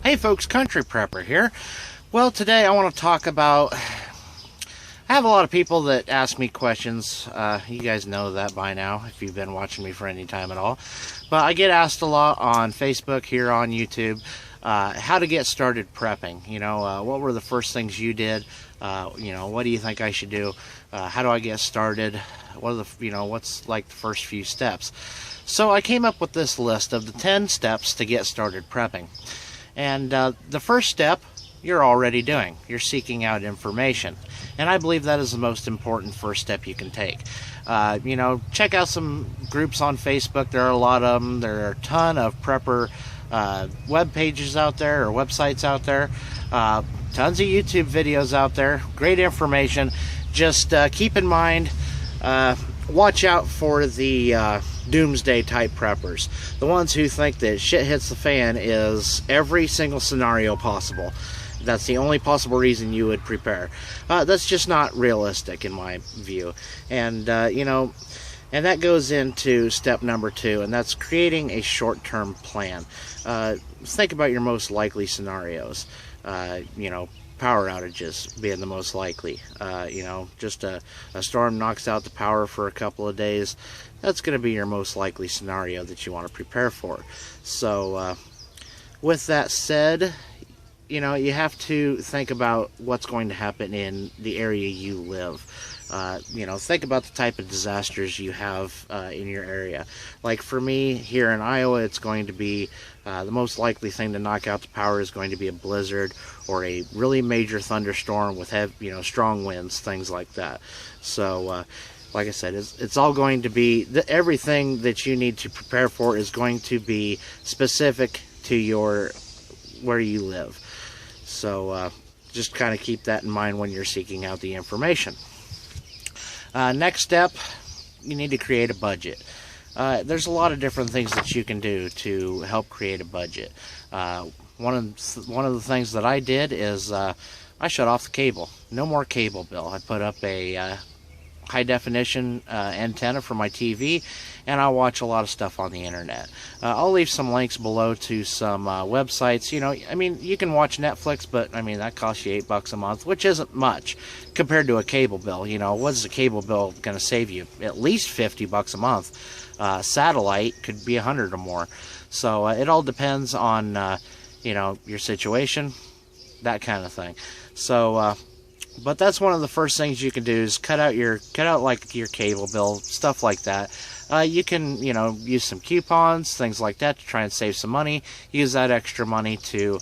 Hey folks, Country Prepper here. Well, today I want to talk about, I have a lot of people that ask me questions. You guys know that by now if you've been watching me for any time at all. But I get asked a lot on Facebook, here on YouTube, how to get started prepping. You know, what were the first things you did? What do you think I should do? How do I get started? What are the, what's like the first few steps? So I came up with this list of the 10 steps to get started prepping. And the first step, you're already doing. You're seeking out information. And I believe that is the most important first step you can take. Check out some groups on Facebook. There are a lot of them. There are a ton of prepper web pages out there, or websites out there. Tons of YouTube videos out there. Great information. Just keep in mind, watch out for the doomsday type preppers. The ones who think that shit hits the fan is every single scenario possible. That's the only possible reason you would prepare. That's just not realistic in my view. And and that goes into step number 2, and that's creating a short-term plan. Think about your most likely scenarios. Power outages being the most likely. Just a storm knocks out the power for a couple of days. That's going to be your most likely scenario that you want to prepare for. So with that said, you have to think about what's going to happen in the area you live. Think about the type of disasters you have in your area. Like for me here in Iowa, it's going to be the most likely thing to knock out the power is going to be a blizzard or a really major thunderstorm with strong winds, things like that. So like I said, it's all going to be, everything that you need to prepare for is going to be specific to where you live. So just kind of keep that in mind when you're seeking out the information. Next step, you need to create a budget. There's a lot of different things that you can do to help create a budget. One of the things that I did is I shut off the cable. No more cable bill. I put up a high definition antenna for my TV, and I watch a lot of stuff on the internet. I'll leave some links below to some websites. You can watch Netflix, but that costs you $8 a month, which isn't much compared to a cable bill. What's a cable bill going to save you? At least $50 a month. Satellite could be $100 or more. So it all depends on your situation, that kind of thing. So but that's one of the first things you can do is cut out like your cable bill, stuff like that. You can use some coupons, things like that, to try and save some money. Use that extra money to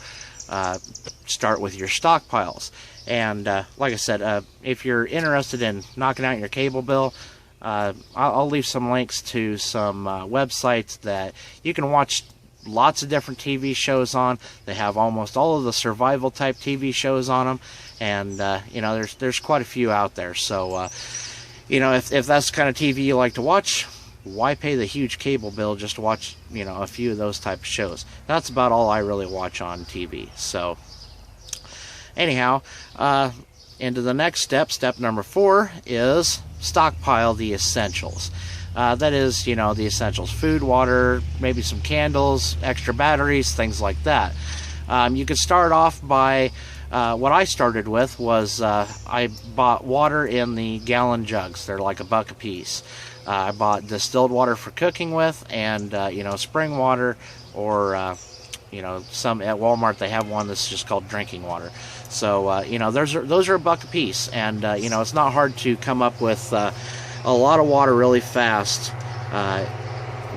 start with your stockpiles. And like I said, if you're interested in knocking out your cable bill, I'll leave some links to some websites that you can watch lots of different TV shows on. They have almost all of the survival type TV shows on them, and there's quite a few out there. So if that's the kind of TV you like to watch, why pay the huge cable bill just to watch a few of those type of shows? That's about all I really watch on TV. So anyhow, into the next step number 4 is stockpile the essentials. That is, the essentials: food, water, maybe some candles, extra batteries, things like that. You could start off by, what I started with was, I bought water in the gallon jugs. They're like $1 a piece. I bought distilled water for cooking with, and, spring water, or, some at Walmart, they have one that's just called drinking water. So, those are $1 a piece, and, it's not hard to come up with, a lot of water really fast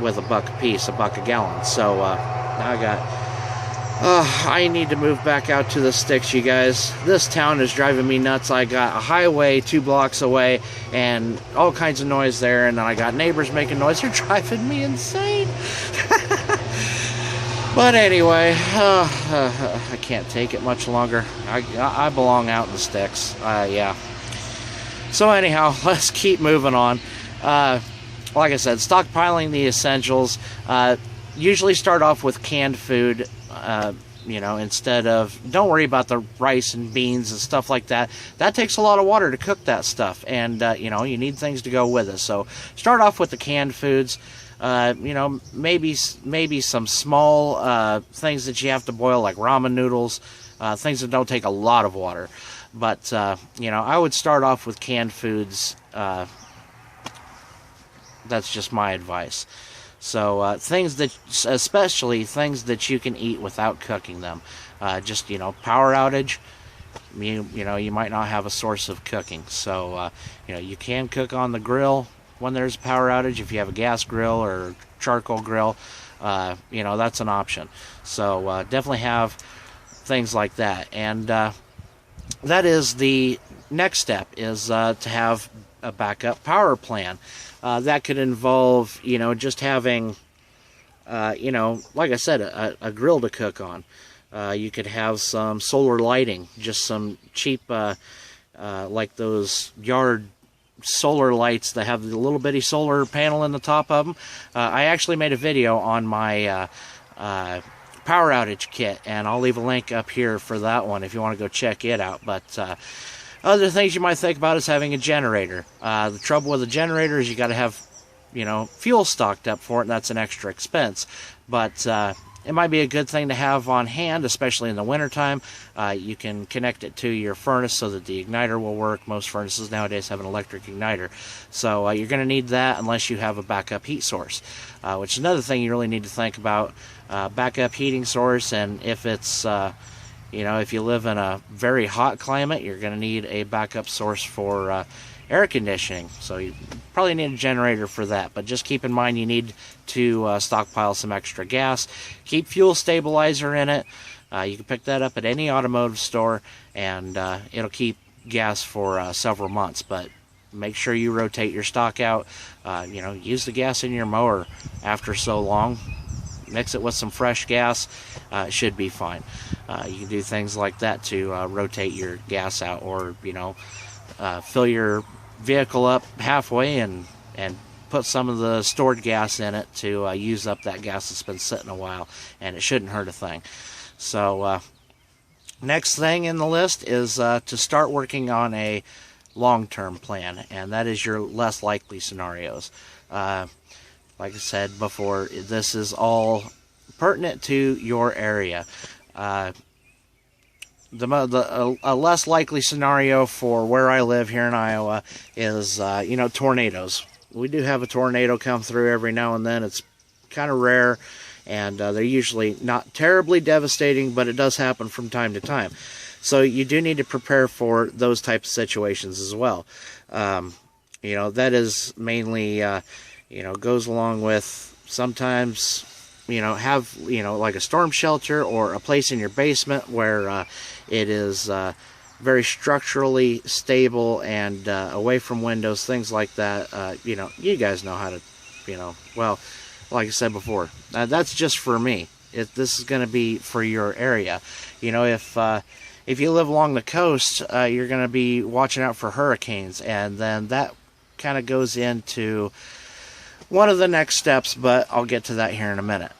with $1 a piece, $1 a gallon. So now I need to move back out to the sticks, you guys. This town is driving me nuts. I got a highway 2 blocks away and all kinds of noise there, and then I got neighbors making noise. They're driving me insane. But anyway, I can't take it much longer. I belong out in the sticks. Yeah. So anyhow, let's keep moving on. Like I said, stockpiling the essentials. Usually start off with canned food, instead of, don't worry about the rice and beans and stuff like that. That takes a lot of water to cook that stuff, and, you need things to go with it. So start off with the canned foods. You know, maybe some small things that you have to boil, like ramen noodles, things that don't take a lot of water. But you know, I would start off with canned foods. That's just my advice. So things that, especially things that you can eat without cooking them. Just, you know, power outage. You know, you might not have a source of cooking. So you know, you can cook on the grill when there's a power outage. If you have a gas grill or charcoal grill, you know, that's an option. So definitely have things like that. And that is the next step, is to have a backup power plan. That could involve, you know, just having, you know, like I said, a grill to cook on. You could have some solar lighting, just some cheap, like those yard solar lights that have the little bitty solar panel in the top of them. I actually made a video on my power outage kit, and I'll leave a link up here for that one if you want to go check it out. But other things you might think about is having a generator. The trouble with a generator is you got to have, you know, fuel stocked up for it, and that's an extra expense. But it might be a good thing to have on hand, especially in the wintertime. You can connect it to your furnace so that the igniter will work. Most furnaces nowadays have an electric igniter. So you're going to need that unless you have a backup heat source, which is another thing you really need to think about. Backup heating source, and if it's, you know, if you live in a very hot climate, you're going to need a backup source for air conditioning. So you probably need a generator for that, but just keep in mind you need to stockpile some extra gas. Keep fuel stabilizer in it. You can pick that up at any automotive store, and it'll keep gas for several months. But make sure you rotate your stock out. You know, use the gas in your mower after so long. Mix it with some fresh gas. It should be fine. You can do things like that to rotate your gas out, or, you know, fill your vehicle up halfway and put some of the stored gas in it to use up that gas that's been sitting a while, and it shouldn't hurt a thing. So next thing in the list is to start working on a long-term plan, and that is your less likely scenarios. Like I said before, this is all pertinent to your area. A less likely scenario for where I live here in Iowa is, you know, tornadoes. We do have a tornado come through every now and then. It's kind of rare, and they're usually not terribly devastating, but it does happen from time to time. So you do need to prepare for those types of situations as well. You know, that is mainly, you know, goes along with sometimes, you know, have, you know, like a storm shelter or a place in your basement where it is very structurally stable and away from windows, things like that. You know, you guys know how to, you know, well, like I said before, that's just for me. This is going to be for your area. You know, if you live along the coast, you're going to be watching out for hurricanes, and then that kind of goes into one of the next steps, but I'll get to that here in a minute.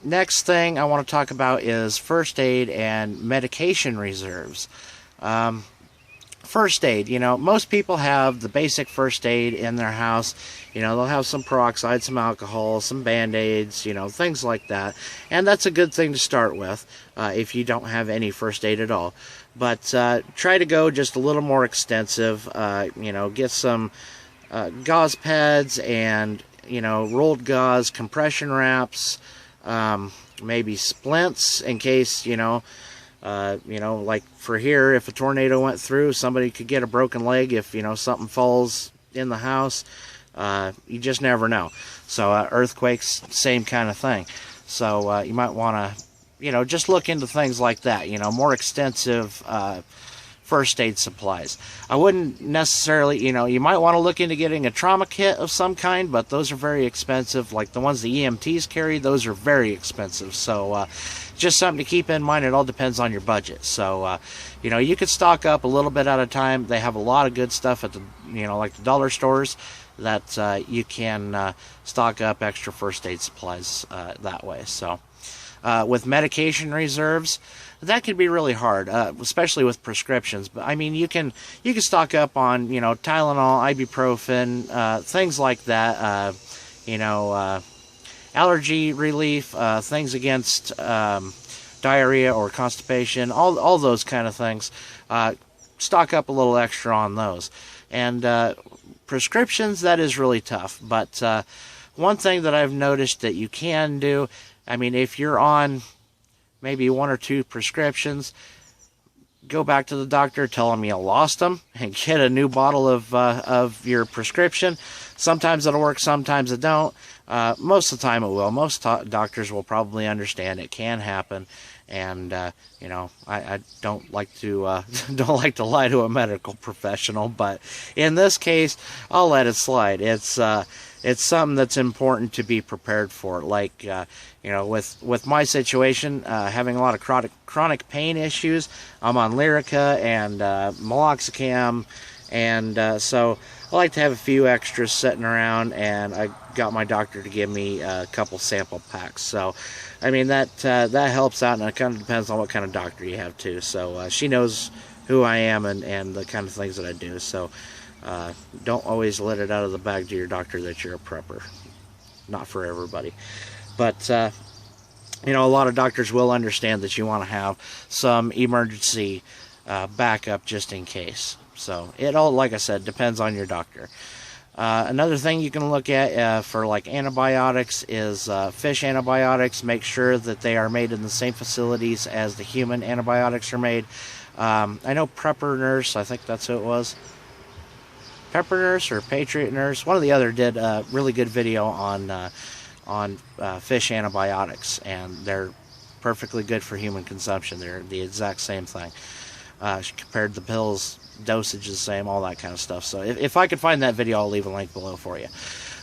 Next thing I want to talk about is first aid and medication reserves. First aid, you know, most people have the basic first aid in their house. You know, they'll have some peroxide, some alcohol, some Band-Aids, you know, things like that. And that's a good thing to start with if you don't have any first aid at all. But try to go just a little more extensive. You know, get some gauze pads and, you know, rolled gauze, compression wraps, maybe splints in case, you know, like for here, if a tornado went through, somebody could get a broken leg if, you know, something falls in the house. You just never know. So earthquakes, same kind of thing. So you might want to, you know, just look into things like that, you know, more extensive first aid supplies. I wouldn't necessarily, you know, you might want to look into getting a trauma kit of some kind, but those are very expensive. Like the ones the EMTs carry, those are very expensive. So just something to keep in mind. It all depends on your budget. So you know, you could stock up a little bit at a time. They have a lot of good stuff at the, you know, like the dollar stores that you can stock up extra first aid supplies that way. So with medication reserves, that can be really hard, especially with prescriptions. But I mean, you can stock up on, you know, Tylenol, ibuprofen, things like that. You know, allergy relief, things against diarrhea or constipation, all those kind of things. Stock up a little extra on those. And prescriptions, that is really tough. But one thing that I've noticed that you can do, I mean, if you're on maybe 1 or 2 prescriptions, go back to the doctor, tell them you lost them, and get a new bottle of your prescription. Sometimes it'll work, sometimes it don't. Most of the time it will. Most doctors will probably understand it can happen. And you know, I don't like to lie to a medical professional, but in this case, I'll let it slide. It's something that's important to be prepared for. Like you know, with my situation, having a lot of chronic pain issues, I'm on Lyrica and meloxicam, and so I like to have a few extras sitting around, and I got my doctor to give me a couple sample packs. So I mean, that helps out, and it kind of depends on what kind of doctor you have too. So she knows who I am and the kind of things that I do. So don't always let it out of the bag to your doctor that you're a prepper. Not for everybody. But you know, a lot of doctors will understand that you want to have some emergency backup just in case. So it all, like I said, depends on your doctor. Another thing you can look at for like antibiotics is fish antibiotics. Make sure that they are made in the same facilities as the human antibiotics are made. I know Prepper Nurse, I think that's who it was. Pepper Nurse or Patriot Nurse, one or the other, did a really good video on fish antibiotics, and they're perfectly good for human consumption. They're the exact same thing. She compared the pills, dosage the same, all that kind of stuff. So if I could find that video, I'll leave a link below for you.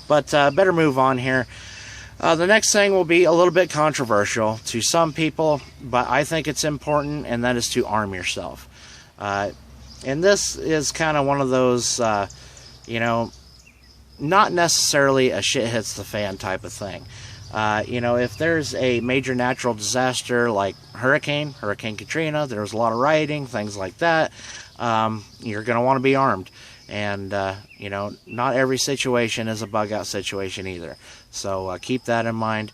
But better move on here. The next thing will be a little bit controversial to some people, but I think it's important, and that is to arm yourself. And this is kind of one of those, you know, not necessarily a shit hits the fan type of thing. You know, if there's a major natural disaster like Hurricane Katrina, there was a lot of rioting, things like that, you're going to want to be armed. And, you know, not every situation is a bug out situation either. So keep that in mind.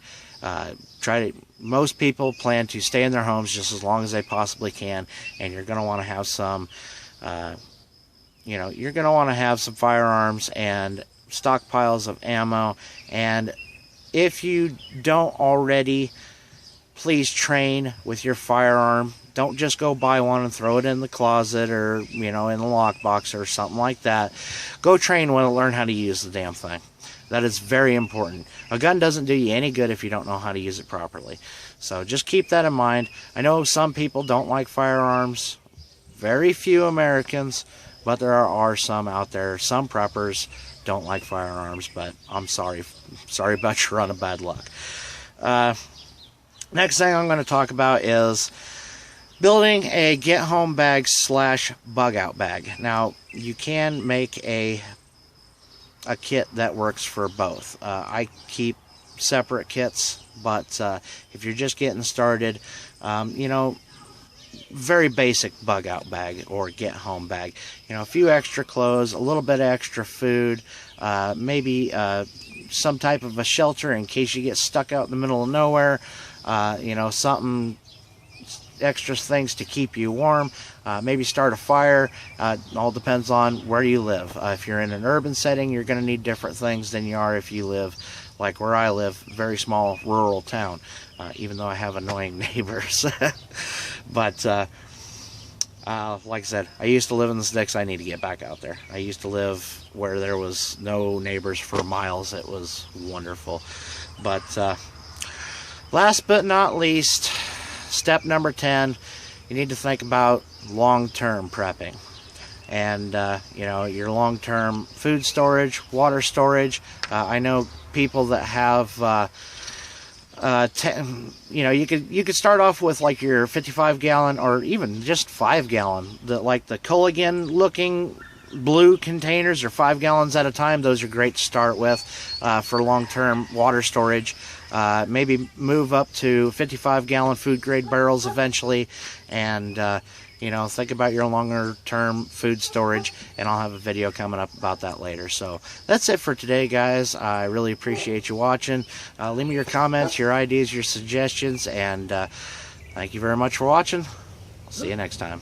Most people plan to stay in their homes just as long as they possibly can, and you're going to want to have some, you know, you're going to want to have some firearms and stockpiles of ammo. And if you don't already, please train with your firearm. Don't just go buy one and throw it in the closet or, you know, in the lockbox or something like that. Go train with it, learn how to use the damn thing. That is very important. A gun doesn't do you any good if you don't know how to use it properly. So just keep that in mind. I know some people don't like firearms. Very few Americans, but there are some out there. Some preppers don't like firearms, but I'm sorry about your run of bad luck. Next thing I'm going to talk about is building a get home bag / bug out bag. Now, you can make a kit that works for both. I keep separate kits, but if you're just getting started, you know, very basic bug out bag or get home bag. You know, a few extra clothes, a little bit of extra food, maybe some type of a shelter in case you get stuck out in the middle of nowhere. You know, something, extra things to keep you warm. Maybe start a fire. All depends on where you live. If you're in an urban setting, you're going to need different things than you are if you live like where I live, very small rural town, even though I have annoying neighbors. But like I said, I used to live in the sticks. I need to get back out there. I used to live where there was no neighbors for miles. It was wonderful. But last but not least, step number 10, you need to think about long-term prepping. And, you know, your long-term food storage, water storage. I know people that have, you know, you could start off with like your 55-gallon or even just 5-gallon, like the Culligan looking blue containers are 5 gallons at a time. Those are great to start with for long-term water storage. Maybe move up to 55-gallon food-grade barrels eventually, and you know, think about your longer-term food storage, and I'll have a video coming up about that later. So that's it for today, guys. I really appreciate you watching. Leave me your comments, your ideas, your suggestions, and thank you very much for watching. I'll see you next time.